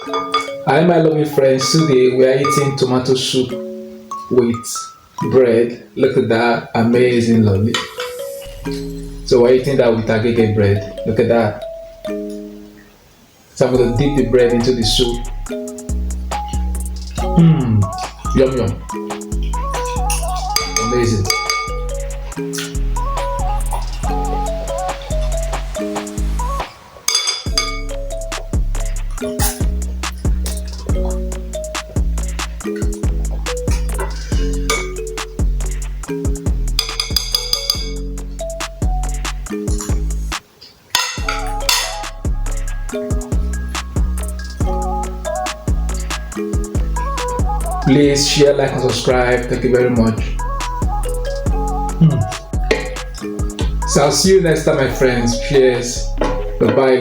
Hi, my lovely friends. Today we are eating tomato soup with bread. Look at that, amazing, lovely. So we're eating that with agege bread. Look at that. So I'm gonna dip the bread into the soup. Mmm, yum yum, amazing. Please share, like, and subscribe. Thank you very much. So I'll see you next time, my friends. Cheers. Bye bye.